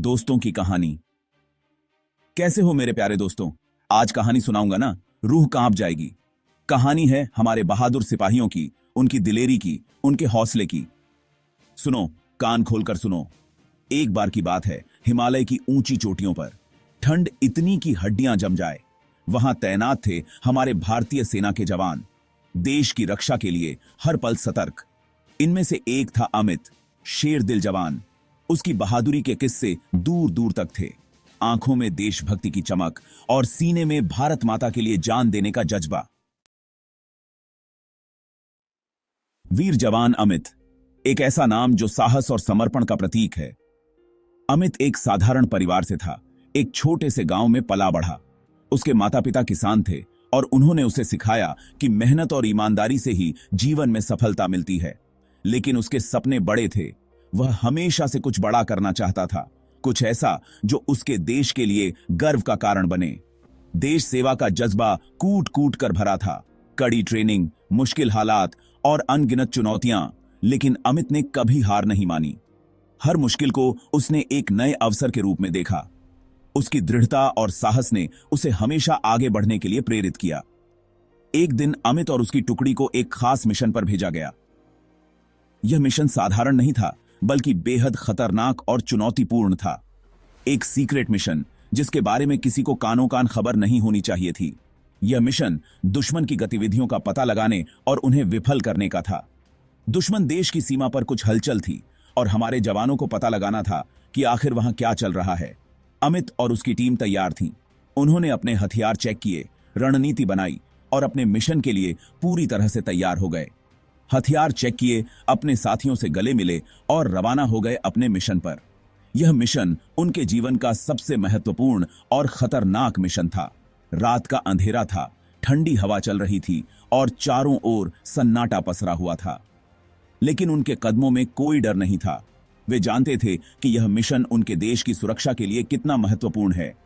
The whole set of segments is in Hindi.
दोस्तों की कहानी। कैसे हो मेरे प्यारे दोस्तों? आज कहानी सुनाऊंगा ना, रूह कांप जाएगी। कहानी है हमारे बहादुर सिपाहियों की, उनकी दिलेरी की, उनके हौसले की। सुनो, कान खोलकर सुनो। एक बार की बात है, हिमालय की ऊंची चोटियों पर ठंड इतनी कि हड्डियां जम जाए। वहां तैनात थे हमारे भारतीय सेना के जवान, देश की रक्षा के लिए हर पल सतर्क। इनमें से एक था अमित, शेर दिल जवान। उसकी बहादुरी के किस्से दूर दूर तक थे। आंखों में देशभक्ति की चमक और सीने में भारत माता के लिए जान देने का जज्बा। वीर जवान अमित, एक ऐसा नाम जो साहस और समर्पण का प्रतीक है। अमित एक साधारण परिवार से था, एक छोटे से गांव में पला बढ़ा। उसके माता पिता किसान थे और उन्होंने उसे सिखाया कि मेहनत और ईमानदारी से ही जीवन में सफलता मिलती है। लेकिन उसके सपने बड़े थे। वह हमेशा से कुछ बड़ा करना चाहता था, कुछ ऐसा जो उसके देश के लिए गर्व का कारण बने। देश सेवा का जज्बा कूट कूट कर भरा था। कड़ी ट्रेनिंग, मुश्किल हालात और अनगिनत चुनौतियां, लेकिन अमित ने कभी हार नहीं मानी। हर मुश्किल को उसने एक नए अवसर के रूप में देखा। उसकी दृढ़ता और साहस ने उसे हमेशा आगे बढ़ने के लिए प्रेरित किया। एक दिन अमित और उसकी टुकड़ी को एक खास मिशन पर भेजा गया। यह मिशन साधारण नहीं था, बल्कि बेहद खतरनाक और चुनौतीपूर्ण था। एक सीक्रेट मिशन जिसके बारे में किसी को कानो कान खबर नहीं होनी चाहिए थी। यह मिशन दुश्मन की गतिविधियों का पता लगाने और उन्हें विफल करने का था। दुश्मन देश की सीमा पर कुछ हलचल थी और हमारे जवानों को पता लगाना था कि आखिर वहां क्या चल रहा है। अमित और उसकी टीम तैयार थी। उन्होंने अपने हथियार चेक किए, रणनीति बनाई और अपने मिशन के लिए पूरी तरह से तैयार हो गए। हथियार चेक किए, अपने साथियों से गले मिले और रवाना हो गए अपने मिशन पर। यह मिशन उनके जीवन का सबसे महत्वपूर्ण और खतरनाक मिशन था। रात का अंधेरा था, ठंडी हवा चल रही थी और चारों ओर सन्नाटा पसरा हुआ था। लेकिन उनके कदमों में कोई डर नहीं था। वे जानते थे कि यह मिशन उनके देश की सुरक्षा के लिए कितना महत्वपूर्ण है।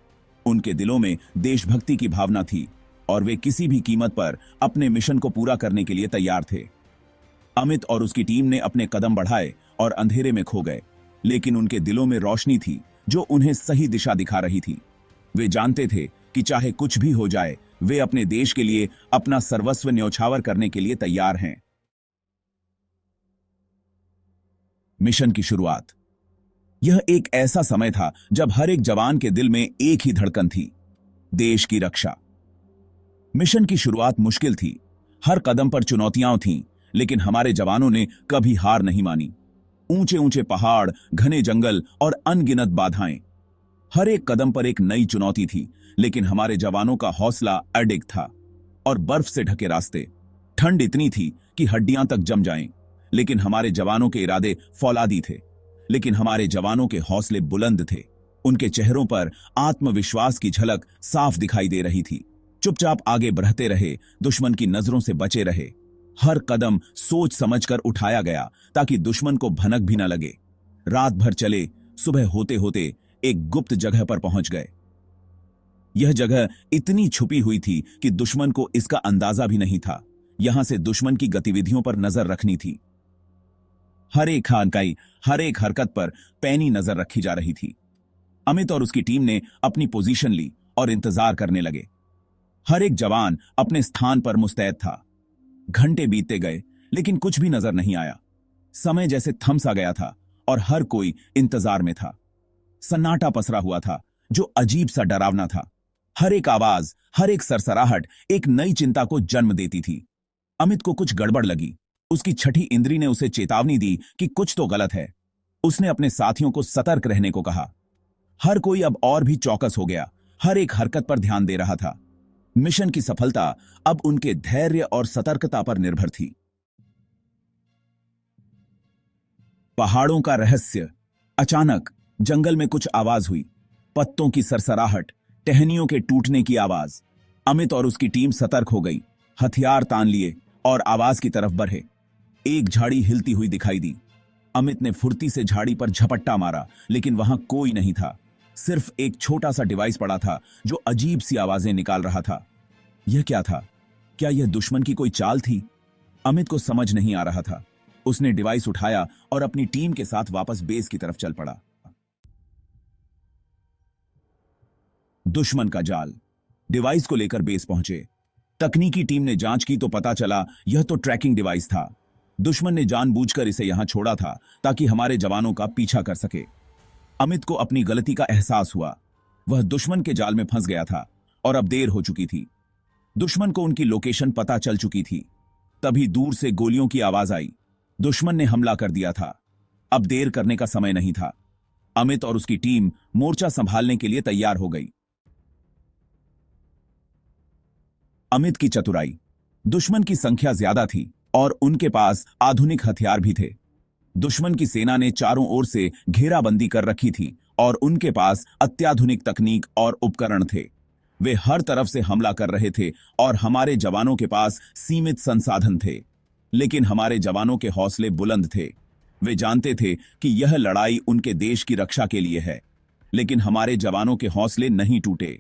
उनके दिलों में देशभक्ति की भावना थी और वे किसी भी कीमत पर अपने मिशन को पूरा करने के लिए तैयार थे। अमित और उसकी टीम ने अपने कदम बढ़ाए और अंधेरे में खो गए, लेकिन उनके दिलों में रोशनी थी जो उन्हें सही दिशा दिखा रही थी। वे जानते थे कि चाहे कुछ भी हो जाए, वे अपने देश के लिए अपना सर्वस्व न्यौछावर करने के लिए तैयार हैं। मिशन की शुरुआत। यह एक ऐसा समय था जब हर एक जवान के दिल में एक ही धड़कन थी, देश की रक्षा। मिशन की शुरुआत मुश्किल थी, हर कदम पर चुनौतियां थीं, लेकिन हमारे जवानों ने कभी हार नहीं मानी। ऊंचे ऊंचे पहाड़, घने जंगल और अनगिनत बाधाएं, हर एक कदम पर एक नई चुनौती थी, लेकिन हमारे जवानों का हौसला अडिग था। और बर्फ से ढके रास्ते, ठंड इतनी थी कि हड्डियां तक जम जाएं, लेकिन हमारे जवानों के इरादे फौलादी थे। लेकिन हमारे जवानों के हौसले बुलंद थे। उनके चेहरों पर आत्मविश्वास की झलक साफ दिखाई दे रही थी। चुपचाप आगे बढ़ते रहे, दुश्मन की नजरों से बचे रहे। हर कदम सोच समझकर उठाया गया ताकि दुश्मन को भनक भी न लगे। रात भर चले, सुबह होते होते एक गुप्त जगह पर पहुंच गए। यह जगह इतनी छुपी हुई थी कि दुश्मन को इसका अंदाजा भी नहीं था। यहां से दुश्मन की गतिविधियों पर नजर रखनी थी। हर एक खानकाई, हर एक हरकत पर पैनी नजर रखी जा रही थी। अमित और उसकी टीम ने अपनी पोजीशन ली और इंतजार करने लगे। हर एक जवान अपने स्थान पर मुस्तैद था। घंटे बीतते गए, लेकिन कुछ भी नजर नहीं आया। समय जैसे थम सा गया था और हर कोई इंतजार में था। सन्नाटा पसरा हुआ था जो अजीब सा डरावना था। हर एक आवाज, हर एक सरसराहट एक नई चिंता को जन्म देती थी। अमित को कुछ गड़बड़ लगी। उसकी छठी इंद्री ने उसे चेतावनी दी कि कुछ तो गलत है। उसने अपने साथियों को सतर्क रहने को कहा। हर कोई अब और भी चौकस हो गया, हर एक हरकत पर ध्यान दे रहा था। मिशन की सफलता अब उनके धैर्य और सतर्कता पर निर्भर थी। पहाड़ों का रहस्य। अचानक जंगल में कुछ आवाज हुई, पत्तों की सरसराहट, टहनियों के टूटने की आवाज। अमित और उसकी टीम सतर्क हो गई, हथियार तान लिए और आवाज की तरफ बढ़े। एक झाड़ी हिलती हुई दिखाई दी। अमित ने फुर्ती से झाड़ी पर झपट्टा मारा, लेकिन वहां कोई नहीं था। सिर्फ एक छोटा सा डिवाइस पड़ा था जो अजीब सी आवाजें निकाल रहा था। यह क्या था? क्या यह दुश्मन की कोई चाल थी? अमित को समझ नहीं आ रहा था। उसने डिवाइस उठाया और अपनी टीम के साथ वापस बेस की तरफ चल पड़ा। दुश्मन का जाल। डिवाइस को लेकर बेस पहुंचे। तकनीकी टीम ने जांच की तो पता चला यह तो ट्रैकिंग डिवाइस था। दुश्मन ने जानबूझकर इसे यहां छोड़ा था ताकि हमारे जवानों का पीछा कर सके। अमित को अपनी गलती का एहसास हुआ। वह दुश्मन के जाल में फंस गया था और अब देर हो चुकी थी। दुश्मन को उनकी लोकेशन पता चल चुकी थी। तभी दूर से गोलियों की आवाज आई। दुश्मन ने हमला कर दिया था। अब देर करने का समय नहीं था। अमित और उसकी टीम मोर्चा संभालने के लिए तैयार हो गई। अमित की चतुराई। दुश्मन की संख्या ज्यादा थी और उनके पास आधुनिक हथियार भी थे। दुश्मन की सेना ने चारों ओर से घेराबंदी कर रखी थी और उनके पास अत्याधुनिक तकनीक और उपकरण थे। वे हर तरफ से हमला कर रहे थे और हमारे जवानों के पास सीमित संसाधन थे। लेकिन हमारे जवानों के हौसले बुलंद थे। वे जानते थे कि यह लड़ाई उनके देश की रक्षा के लिए है। लेकिन हमारे जवानों के हौसले नहीं टूटे।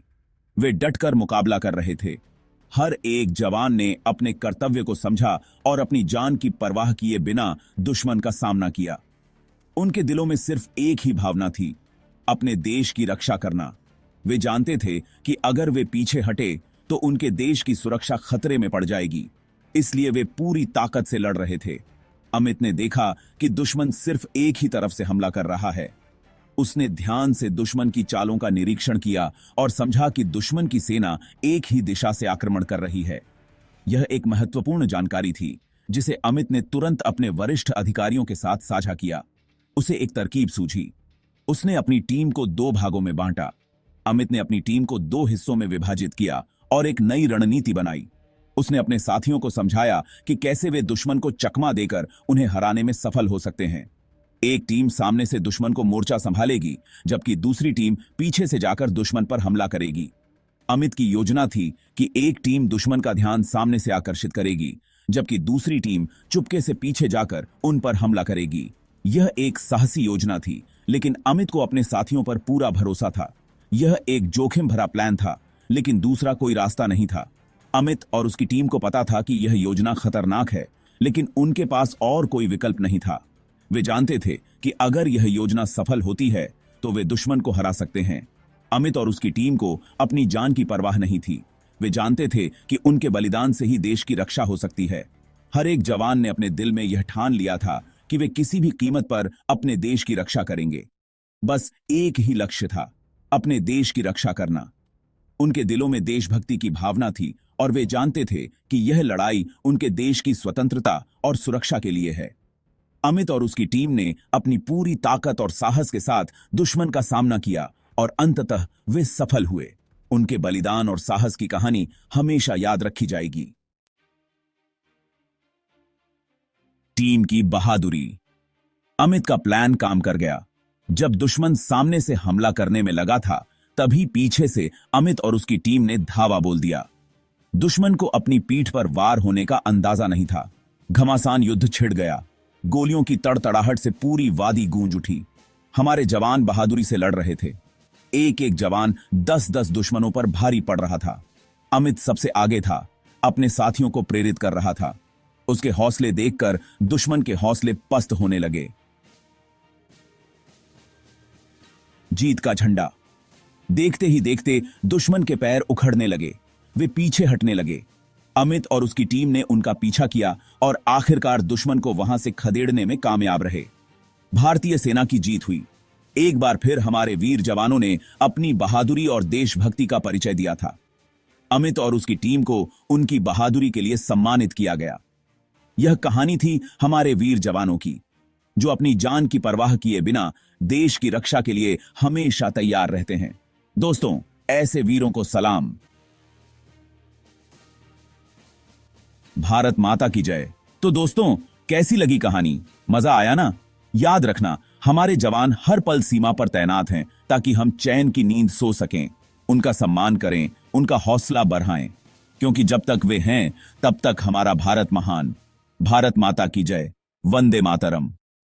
वे डटकर मुकाबला कर रहे थे। हर एक जवान ने अपने कर्तव्य को समझा और अपनी जान की परवाह किए बिना दुश्मन का सामना किया। उनके दिलों में सिर्फ एक ही भावना थी, अपने देश की रक्षा करना। वे जानते थे कि अगर वे पीछे हटे तो उनके देश की सुरक्षा खतरे में पड़ जाएगी। इसलिए वे पूरी ताकत से लड़ रहे थे। अमित ने देखा कि दुश्मन सिर्फ एक ही तरफ से हमला कर रहा है। उसने ध्यान से दुश्मन की चालों का निरीक्षण किया और समझा कि दुश्मन की सेना एक ही दिशा से आक्रमण कर रही है। यह एक महत्वपूर्ण जानकारी थी जिसे अमित ने तुरंत अपने वरिष्ठ अधिकारियों के साथ साझा किया। उसे एक तरकीब सूझी। उसने अपनी टीम को दो भागों में बांटा। अमित ने अपनी टीम को दो हिस्सों में विभाजित किया और एक नई रणनीति बनाई। उसने अपने साथियों को समझाया कि कैसे वे दुश्मन को चकमा देकर उन्हें हराने में सफल हो सकते हैं। एक टीम सामने से दुश्मन को मोर्चा संभालेगी, जबकि दूसरी टीम पीछे से जाकर दुश्मन पर हमला करेगी। अमित की योजना थी कि एक टीम दुश्मन का ध्यान सामने से आकर्षित करेगी, जबकि दूसरी टीम चुपके से पीछे जाकर उन पर हमला करेगी। यह एक साहसी योजना थी, लेकिन अमित को अपने साथियों पर पूरा भरोसा था। यह एक जोखिम भरा प्लान था, लेकिन दूसरा कोई रास्ता नहीं था। अमित और उसकी टीम को पता था कि यह योजना खतरनाक है, लेकिन उनके पास और कोई विकल्प नहीं था। वे जानते थे कि अगर यह योजना सफल होती है तो वे दुश्मन को हरा सकते हैं। अमित और उसकी टीम को अपनी जान की परवाह नहीं थी। वे जानते थे कि उनके बलिदान से ही देश की रक्षा हो सकती है। हर एक जवान ने अपने दिल में यह ठान लिया था कि वे किसी भी कीमत पर अपने देश की रक्षा करेंगे। बस एक ही लक्ष्य था, अपने देश की रक्षा करना। उनके दिलों में देशभक्ति की भावना थी और वे जानते थे कि यह लड़ाई उनके देश की स्वतंत्रता और सुरक्षा के लिए है। अमित और उसकी टीम ने अपनी पूरी ताकत और साहस के साथ दुश्मन का सामना किया और अंततः वे सफल हुए। उनके बलिदान और साहस की कहानी हमेशा याद रखी जाएगी। टीम की बहादुरी। अमित का प्लान काम कर गया। जब दुश्मन सामने से हमला करने में लगा था, तभी पीछे से अमित और उसकी टीम ने धावा बोल दिया। दुश्मन को अपनी पीठ पर वार होने का अंदाजा नहीं था। घमासान युद्ध छिड़ गया। गोलियों की तड़तड़ाहट से पूरी वादी गूंज उठी। हमारे जवान बहादुरी से लड़ रहे थे। एक एक जवान 10-10 दुश्मनों पर भारी पड़ रहा था। अमित सबसे आगे था, अपने साथियों को प्रेरित कर रहा था। उसके हौसले देखकर दुश्मन के हौसले पस्त होने लगे। जीत का झंडा। देखते ही देखते दुश्मन के पैर उखड़ने लगे। वे पीछे हटने लगे। अमित और उसकी टीम ने उनका पीछा किया और आखिरकार दुश्मन को वहां से खदेड़ने में कामयाब रहे। भारतीय सेना की जीत हुई। एक बार फिर हमारे वीर जवानों ने अपनी बहादुरी और देशभक्ति का परिचय दिया था। अमित और उसकी टीम को उनकी बहादुरी के लिए सम्मानित किया गया। यह कहानी थी हमारे वीर जवानों की, जो अपनी जान की परवाह किए बिना देश की रक्षा के लिए हमेशा तैयार रहते हैं। दोस्तों, ऐसे वीरों को सलाम। भारत माता की जय। तो दोस्तों, कैसी लगी कहानी? मजा आया ना? याद रखना, हमारे जवान हर पल सीमा पर तैनात हैं ताकि हम चैन की नींद सो सकें। उनका सम्मान करें, उनका हौसला बढ़ाएं, क्योंकि जब तक वे हैं तब तक हमारा भारत महान। भारत माता की जय। वंदे मातरम।